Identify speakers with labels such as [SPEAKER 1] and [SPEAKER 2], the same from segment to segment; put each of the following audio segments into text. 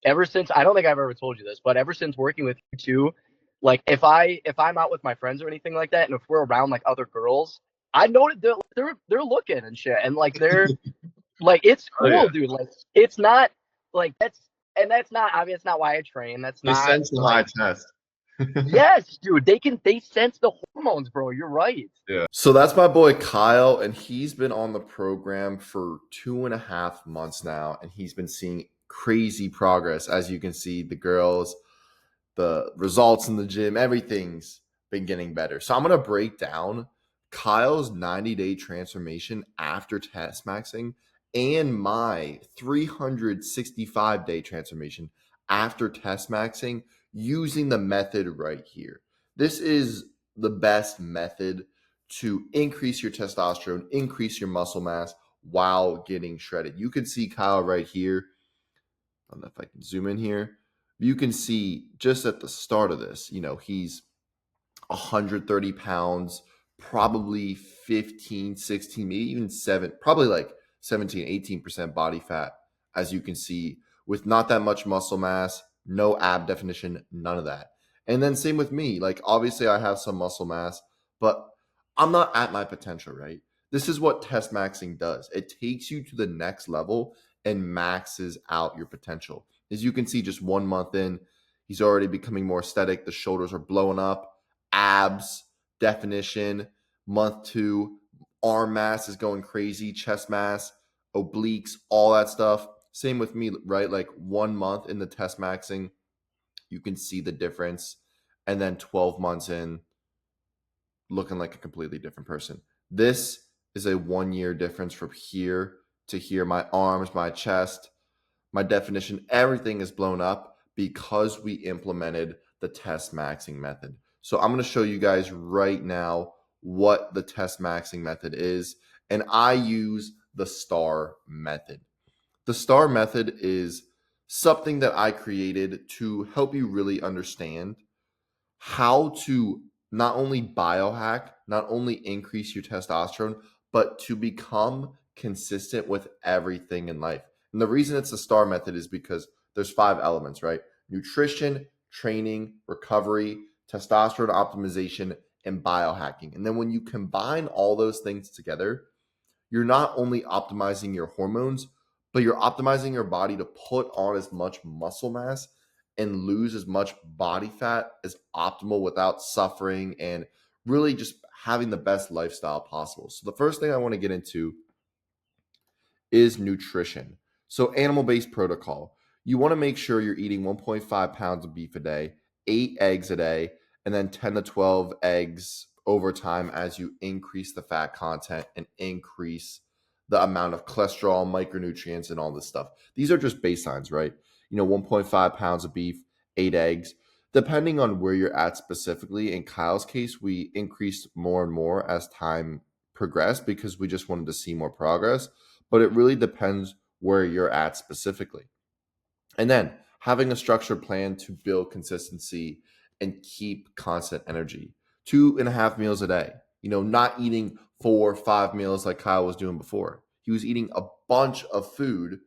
[SPEAKER 1] ever since, I don't think I've ever told you this, but ever since working with you too, like if I'm out with my friends or anything like that, and if we're around like other girls, I know that they're looking and shit, and like they're like it's
[SPEAKER 2] Oh yeah,
[SPEAKER 1] cool, dude. Like it's not like that's not, I mean, it's not why I train. That's
[SPEAKER 2] they
[SPEAKER 1] not
[SPEAKER 2] sense the high
[SPEAKER 1] like,
[SPEAKER 2] test.
[SPEAKER 1] yes, dude. They sense the hormones, bro. You're right.
[SPEAKER 2] Yeah.
[SPEAKER 3] So that's my boy Kyle, and he's been on the program for 2.5 months now, and he's been seeing crazy progress. As you can see, the girls, the results in the gym, everything's been getting better. So I'm going to break down Kyle's 90-day transformation after Testmaxxing and my 365-day transformation after Testmaxxing using the method right here. This is the best method to increase your testosterone, increase your muscle mass while getting shredded. You can see Kyle right here. I don't know if I can zoom in here. You can see just at the start of this, he's 130 pounds, probably 15, 16, maybe even 7, probably like 17, 18% body fat, as you can see, with not that much muscle mass, no ab definition, none of that. And then same with me. Like, obviously, I have some muscle mass, but I'm not at my potential, right? This is what test maxing does. It takes you to the next level and maxes out your potential. As you can see, just 1 month in, he's already becoming more aesthetic. The shoulders are blowing up, abs definition. Month 2, arm mass is going crazy, chest mass, obliques, all that stuff. Same with me, right? Like 1 month in the test maxing, you can see the difference. And then 12 months in, looking like a completely different person. This is a 1 year difference from here to here. My arms, my chest, my definition, everything is blown up because we implemented the test maxing method. So I'm going to show you guys right now what the test maxing method is. And I use the STAR method. The STAR method is something that I created to help you really understand how to not only biohack, not only increase your testosterone, but to become consistent with everything in life. And the reason it's the STAR method is because there's 5 elements, right? Nutrition, training, recovery, testosterone optimization, and biohacking. And then when you combine all those things together, you're not only optimizing your hormones, but you're optimizing your body to put on as much muscle mass and lose as much body fat as optimal without suffering and really just having the best lifestyle possible. So the first thing I want to get into is nutrition. So animal-based protocol. You want to make sure you're eating 1.5 pounds of beef a day, 8 eggs a day, and then 10 to 12 eggs over time as you increase the fat content and increase the amount of cholesterol, micronutrients, and all this stuff. These are just baselines, right? 1.5 pounds of beef, 8 eggs. Depending on where you're at specifically, in Kyle's case, we increased more and more as time progressed because we just wanted to see more progress. But it really depends where you're at specifically. And then having a structured plan to build consistency and keep constant energy. 2.5 meals a day. Not eating 4 or 5 meals like Kyle was doing before. He was eating a bunch of food,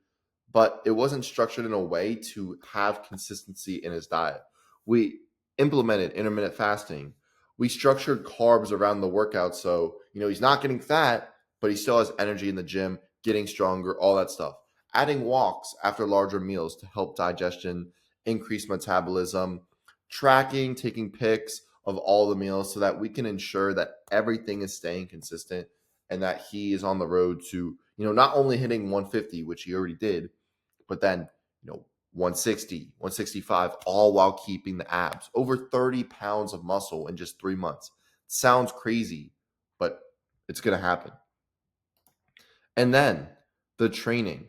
[SPEAKER 3] but it wasn't structured in a way to have consistency in his diet. We implemented intermittent fasting. We structured carbs around the workout so, he's not getting fat, but he still has energy in the gym, getting stronger, all that stuff. Adding walks after larger meals to help digestion, increase metabolism, tracking, taking pics of all the meals so that we can ensure that everything is staying consistent and that he is on the road to, not only hitting 150, which he already did, but then, 160, 165, all while keeping the abs. Over 30 pounds of muscle in just 3 months. Sounds crazy, but it's going to happen. And then the training.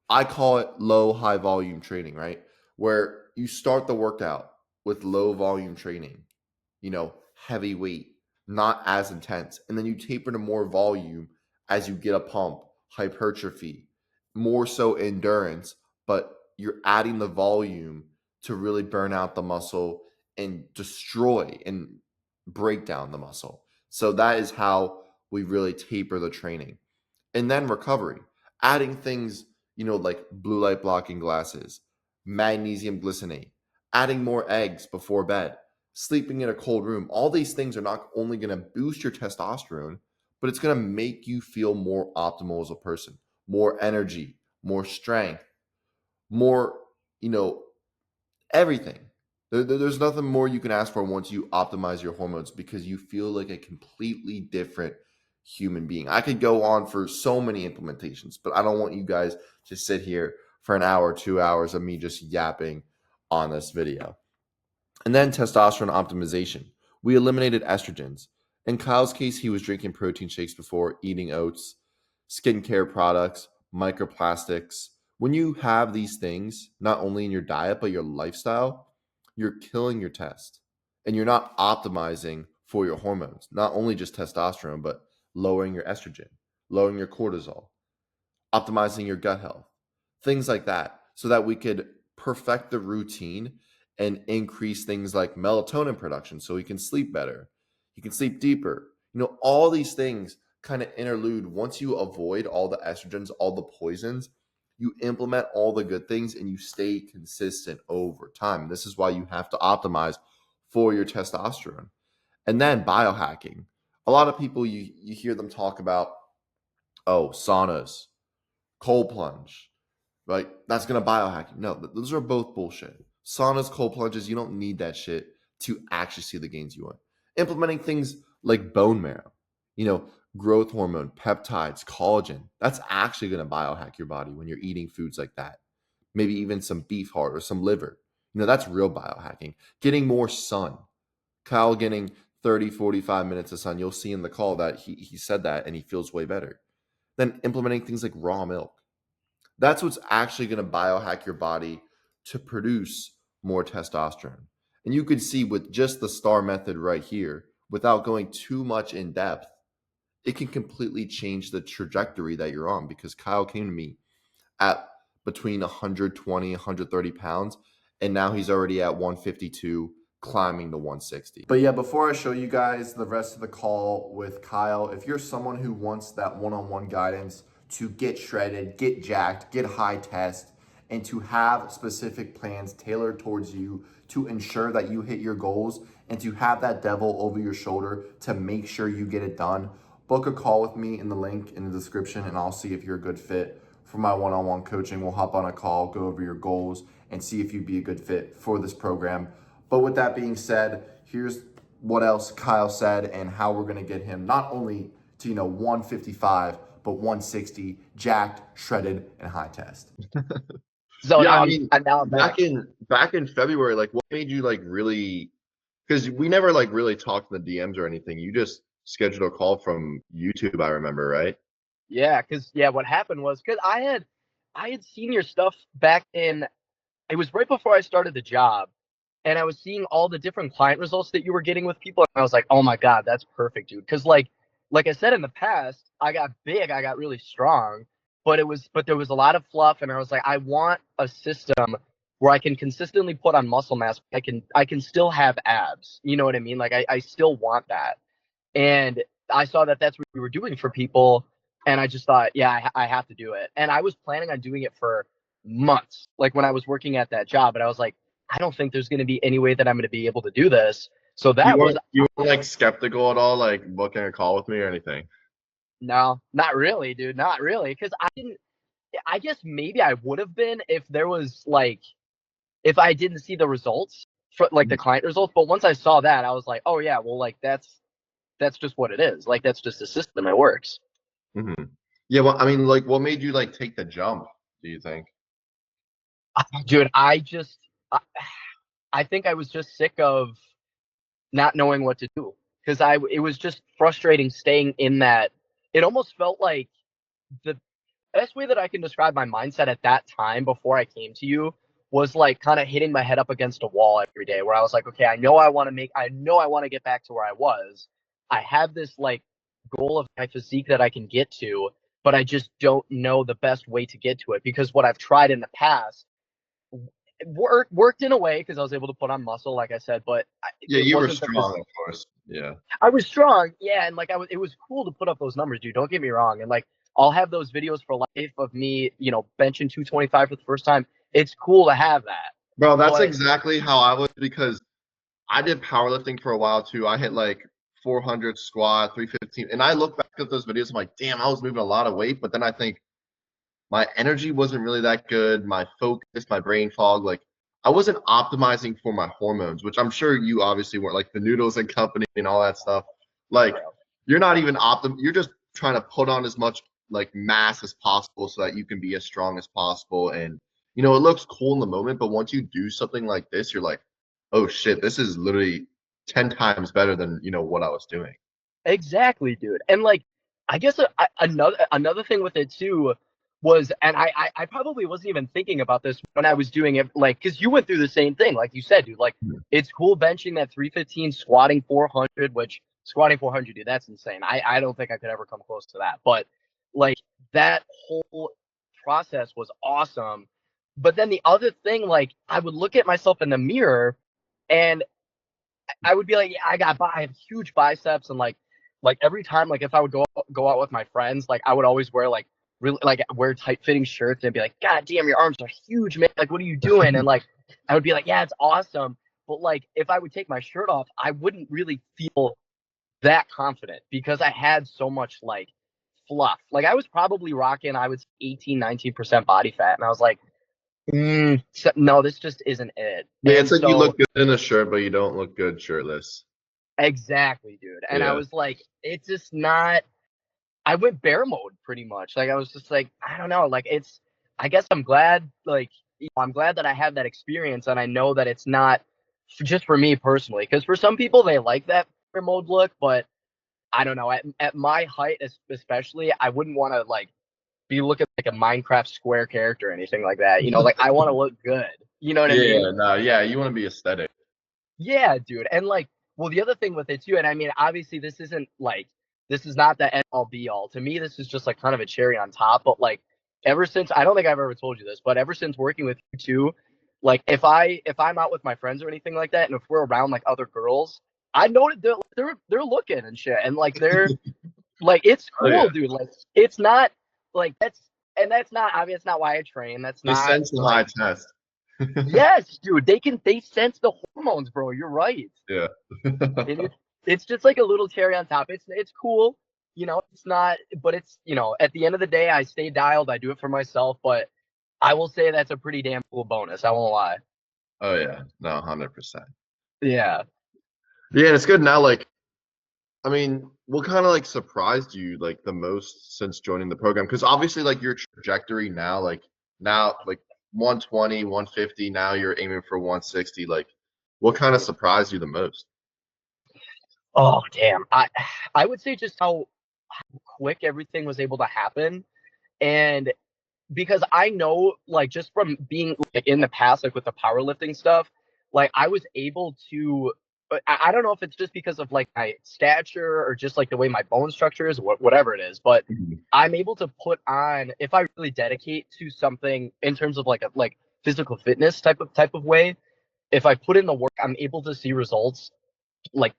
[SPEAKER 3] I call it low, high volume training, right? Where you start the workout with low volume training, heavy weight, not as intense. And then you taper to more volume as you get a pump, hypertrophy, more so endurance, but you're adding the volume to really burn out the muscle and destroy and break down the muscle. So that is how we really taper the training. And then recovery, adding things, like blue light blocking glasses, magnesium glycinate, adding more eggs before bed, sleeping in a cold room. All these things are not only going to boost your testosterone, but it's going to make you feel more optimal as a person, more energy, more strength, more, everything. There's nothing more you can ask for once you optimize your hormones, because you feel like a completely different human being. I could go on for so many implementations, but I don't want you guys to sit here for an hour, 2 hours of me just yapping on this video. And then testosterone optimization. We eliminated estrogens. In Kyle's case, he was drinking protein shakes before, eating oats, skincare products, microplastics. When you have these things, not only in your diet, but your lifestyle, you're killing your test. And you're not optimizing for your hormones, not only just testosterone, but lowering your estrogen, lowering your cortisol, optimizing your gut health, things like that, so that we could perfect the routine and increase things like melatonin production so he can sleep better. He can sleep deeper. All these things kind of interlude. Once you avoid all the estrogens, all the poisons, you implement all the good things and you stay consistent over time. This is why you have to optimize for your testosterone. And then biohacking. A lot of people, you hear them talk about, saunas, cold plunge, right? That's going to biohack you. No, those are both bullshit. Saunas, cold plunges, you don't need that shit to actually see the gains you want. Implementing things like bone marrow, growth hormone, peptides, collagen, that's actually going to biohack your body when you're eating foods like that. Maybe even some beef heart or some liver. That's real biohacking. Getting more sun. Kyle getting 30, 45 minutes of sun. You'll see in the call that he said that and he feels way better. Then implementing things like raw milk. That's what's actually going to biohack your body to produce more testosterone. And you can see with just the STAR method right here, without going too much in depth, it can completely change the trajectory that you're on, because Kyle came to me at between 120, 130 pounds, and now he's already at 152, climbing to 160. But yeah, before I show you guys the rest of the call with Kyle, if you're someone who wants that one-on-one guidance to get shredded, get jacked, get high test, and to have specific plans tailored towards you to ensure that you hit your goals, and to have that devil over your shoulder to make sure you get it done, book a call with me in the link in the description, and I'll see if you're a good fit for my one-on-one coaching. We'll hop on a call, go over your goals, and see if you'd be a good fit for this program. But with that being said, here's what else Kyle said and how we're going to get him not only to 155, but 160, jacked, shredded, and high test.
[SPEAKER 1] So
[SPEAKER 3] Yeah,
[SPEAKER 1] now
[SPEAKER 3] I mean,
[SPEAKER 1] now I'm back.
[SPEAKER 3] back in February, like, what made you like really? Because we never like really talked in the DMs or anything. You just scheduled a call from YouTube, I remember, right?
[SPEAKER 1] Yeah, because what happened was because I had seen your stuff back in. It was right before I started the job, and I was seeing all the different client results that you were getting with people, and I was like, oh my god, that's perfect, dude. Because like I said in the past, I got big, I got really strong, but there was a lot of fluff, and I was like, I want a system where I can consistently put on muscle mass. I can still have abs. You know what I mean? Like I still want that. And I saw that that's what we were doing for people. And I just thought, yeah, I have to do it. And I was planning on doing it for months, like when I was working at that job. But I was like, I don't think there's going to be any way that I'm going to be able to do this. So
[SPEAKER 3] You
[SPEAKER 1] that was,
[SPEAKER 3] weren't you weren't like skeptical at all, like booking a call with me or anything?
[SPEAKER 1] no, not really, dude, not really. Because I guess maybe I would have been if there was like, if I didn't see the results for like the client results. But once I saw that, I was like, oh yeah, well, like that's just what it is. Like that's just a system. It works.
[SPEAKER 3] Mm-hmm. Yeah, well, I mean, like, what made you like take the jump, do you think?
[SPEAKER 1] Dude, I think I was just sick of not knowing what to do because it was just frustrating staying in that. It almost felt like the best way that I can describe my mindset at that time before I came to you was like kind of hitting my head up against a wall every day where I was like, okay, I know I want to get back to where I was. I have this like goal of my physique that I can get to, but I just don't know the best way to get to it because what I've tried in the past worked in a way because I was able to put on muscle, like I said, but
[SPEAKER 3] Yeah,
[SPEAKER 1] it
[SPEAKER 3] you were
[SPEAKER 1] wasn't the
[SPEAKER 3] strong, of course. Yeah.
[SPEAKER 1] I was strong, yeah, and like it was cool to put up those numbers, dude. Don't get me wrong, and like I'll have those videos for life of me, benching 225 for the first time. it's cool to have that.
[SPEAKER 3] Bro, that's
[SPEAKER 1] But
[SPEAKER 3] exactly how I was because I did powerlifting for a while too. I hit like 400 squat, 315, and I look back at those videos. I'm like, damn, I was moving a lot of weight. But then I think my energy wasn't really that good. My focus, my brain fog, like I wasn't optimizing for my hormones, which I'm sure you obviously weren't. Like the noodles and company and all that stuff. Like you're not even You're just trying to put on as much like mass as possible so that you can be as strong as possible. And it looks cool in the moment, but once you do something like this, you're like, oh shit, this is literally 10 times better than what I was doing.
[SPEAKER 1] exactly, dude. And like, I guess another thing with it too was, and I probably wasn't even thinking about this when I was doing it, like, because you went through the same thing, like you said, dude. Like, it's cool benching that 315, squatting 400, which squatting 400, dude, that's insane. I don't think I could ever come close to that. But like that whole process was awesome. But then the other thing, like, I would look at myself in the mirror and I would be like, yeah, I have huge biceps, and like every time, like if I would go out with my friends, like I would always wear like really like wear tight fitting shirts and be like, God damn, your arms are huge, man. Like, what are you doing? And like I would be like, yeah, it's awesome. But like if I would take my shirt off, I wouldn't really feel that confident because I had so much like fluff. Like I was probably rocking, I was 18-19% body fat, and I was like, no, this just isn't it.
[SPEAKER 3] Yeah,
[SPEAKER 1] And
[SPEAKER 3] it's like you
[SPEAKER 1] so
[SPEAKER 3] look good in a shirt, but you don't look good shirtless.
[SPEAKER 1] exactly, dude. And I
[SPEAKER 3] Yeah.
[SPEAKER 1] was like, it's just not. I went bear mode pretty much. Like I was just like, I don't know. Like it's. I guess I'm glad. Like I'm glad that I have that experience, and I know that it's not just for me personally. Because for some people, they like that bear mode look, but I don't know. At my height, especially, I wouldn't want to like be looking like a Minecraft square character or anything like that. Like I want to look good. You know what I mean?
[SPEAKER 3] Yeah, no, yeah, you want to be aesthetic.
[SPEAKER 1] Yeah, dude. And like, well, the other thing with it too, and I mean, obviously, this is not the end all be all. To me, this is just like kind of a cherry on top. But like, ever since I don't think I've ever told you this, but ever since working with you too, like if I'm out with my friends or anything like that, and if we're around like other girls, I know that they're looking and shit, and like they're like it's
[SPEAKER 3] Oh yeah,
[SPEAKER 1] cool, dude. Like it's not like that's not obvious. That's not why I train. That's
[SPEAKER 3] they
[SPEAKER 1] not
[SPEAKER 3] sense the high
[SPEAKER 1] like
[SPEAKER 3] test.
[SPEAKER 1] yes, dude. They sense the hormones, bro. You're right.
[SPEAKER 3] Yeah.
[SPEAKER 1] And it's just like a little cherry on top. It's cool, It's not, but it's at the end of the day, I stay dialed. I do it for myself, but I will say that's a pretty damn cool bonus. I won't lie.
[SPEAKER 3] Oh yeah, no, 100%.
[SPEAKER 1] Yeah.
[SPEAKER 3] Yeah, and it's good now. Like, I mean, what kind of like surprised you like the most since joining the program? Because obviously, like your trajectory now, like 120, 150. Now you're aiming for 160. Like, what kind of surprised you the most?
[SPEAKER 1] Oh damn. I would say just how quick everything was able to happen, and because I know, like, just from being like in the past, like with the powerlifting stuff, like I was able to. But I don't know if it's just because of like my stature or just like the way my bone structure is, whatever it is. But
[SPEAKER 3] Mhm.
[SPEAKER 1] I'm able to put on if I really dedicate to something in terms of like a like physical fitness type of way. If I put in the work, I'm able to see results like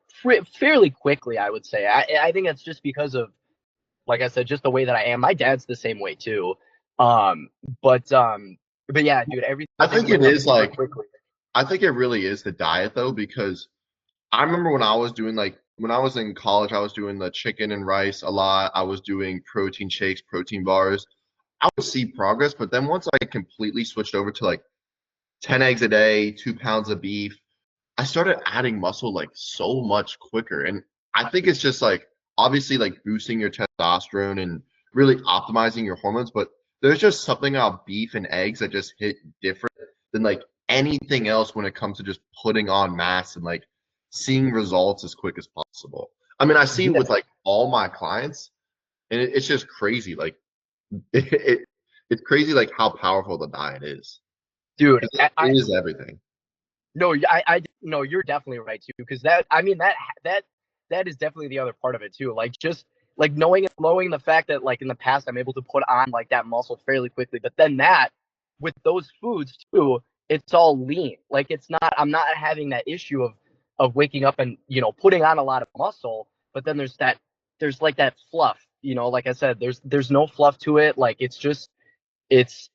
[SPEAKER 1] fairly quickly. I would say. I think it's just because of like I said, just the way that I am. My dad's the same way too. Um, but um, but yeah, dude,
[SPEAKER 3] I
[SPEAKER 1] everything
[SPEAKER 3] think it
[SPEAKER 1] lit up
[SPEAKER 3] is
[SPEAKER 1] super
[SPEAKER 3] like
[SPEAKER 1] quickly.
[SPEAKER 3] I think it really is the diet though, because I remember when I was doing like when I was in college, I was doing the chicken and rice a lot. I was doing protein shakes, protein bars. I would see progress, but then once I completely switched over to like 10 eggs a day, 2 pounds of beef, I started adding muscle like so much quicker. And I think it's just like obviously like boosting your testosterone and really optimizing your hormones, but there's just something about beef and eggs that just hit different than like anything else when it comes to just putting on mass and like seeing results as quick as possible. I mean, I see it
[SPEAKER 1] Yeah,
[SPEAKER 3] with like all my clients, and it's just crazy. Like it, it's crazy like how powerful the diet is.
[SPEAKER 1] dude,
[SPEAKER 3] 'Cause it
[SPEAKER 1] I
[SPEAKER 3] is everything.
[SPEAKER 1] no, I no, you're definitely right too, because I mean that is definitely the other part of it too. Like just like knowing the fact that like in the past I'm able to put on like that muscle fairly quickly, but then that with those foods too, it's all lean. Like it's not I'm not having that issue of waking up and putting on a lot of muscle, but then there's like that fluff. Like I said, there's no fluff to it. Like it's just it's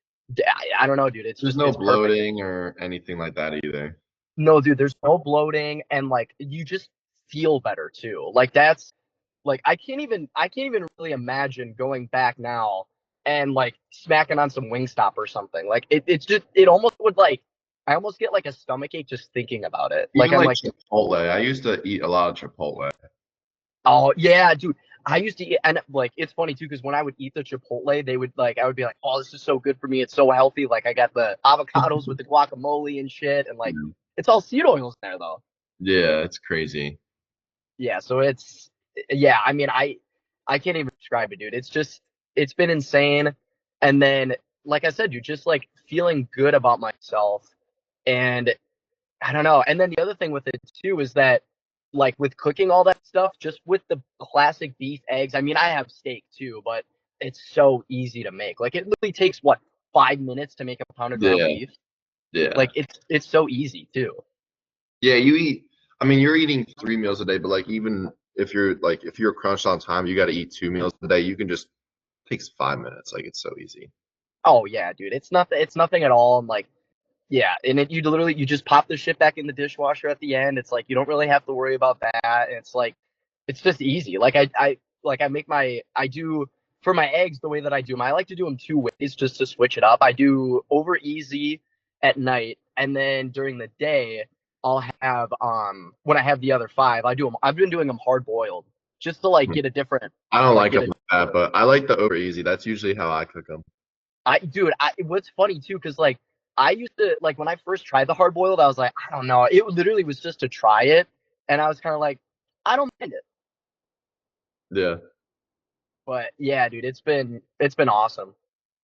[SPEAKER 1] I don't know, dude. It's
[SPEAKER 3] There's
[SPEAKER 1] just
[SPEAKER 3] no
[SPEAKER 1] it's perfect.
[SPEAKER 3] bloating or anything like that either.
[SPEAKER 1] No, dude, there's no bloating and like you just feel better too. Like that's like I can't even really imagine going back now and like smacking on some Wingstop or something. Like it's just it almost would like I almost get like a stomach ache just thinking about it. Like
[SPEAKER 3] Even
[SPEAKER 1] I'm
[SPEAKER 3] like
[SPEAKER 1] like,
[SPEAKER 3] Chipotle. I used to eat a lot of Chipotle.
[SPEAKER 1] oh yeah, dude. I used to eat and like it's funny too because when I would eat the Chipotle, they would like I would be like, oh, this is so good for me. It's so healthy. Like I got the avocados with the guacamole and shit, and like
[SPEAKER 3] Mm.
[SPEAKER 1] it's all seed oils there though.
[SPEAKER 3] Yeah, it's crazy.
[SPEAKER 1] Yeah, so it's yeah, I mean I can't even describe it, dude. It's just it's been insane. And then like I said, dude, just like feeling good about myself. And I don't know. And then the other thing with it too is that like with cooking all that stuff, just with the classic beef eggs, I mean I have steak too, but it's so easy to make. Like it literally takes what 5 minutes to make a pound of ground
[SPEAKER 3] Yeah,
[SPEAKER 1] beef.
[SPEAKER 3] yeah.
[SPEAKER 1] Like it's so easy too.
[SPEAKER 3] Yeah, you eat. I mean, you're eating 3 meals a day, but like even if you're crunched on time, you got to eat 2 meals a day. You can just takes 5 minutes. Like it's so easy.
[SPEAKER 1] Oh yeah, dude. It's nothing at all. And like yeah, and you literally you just pop the shit back in the dishwasher at the end. It's like you don't really have to worry about that. It's like it's just easy. Like I make my I do for my eggs the way that I do them. I like to do them two ways just to switch it up. I do over easy at night, and then during the day I'll have when I have the other five I do them. I've been doing them hard boiled just to like
[SPEAKER 3] Hmm.
[SPEAKER 1] get a different
[SPEAKER 3] I don't
[SPEAKER 1] like
[SPEAKER 3] like
[SPEAKER 1] get
[SPEAKER 3] them
[SPEAKER 1] a
[SPEAKER 3] like that, but I like the over easy. That's usually how I cook them.
[SPEAKER 1] dude, what's funny too, because like I used to like when I first tried the hard boiled, I was like, I don't know. It literally was just to try it, and I was kind of like, I don't mind it.
[SPEAKER 3] Yeah.
[SPEAKER 1] But yeah, dude, it's been awesome.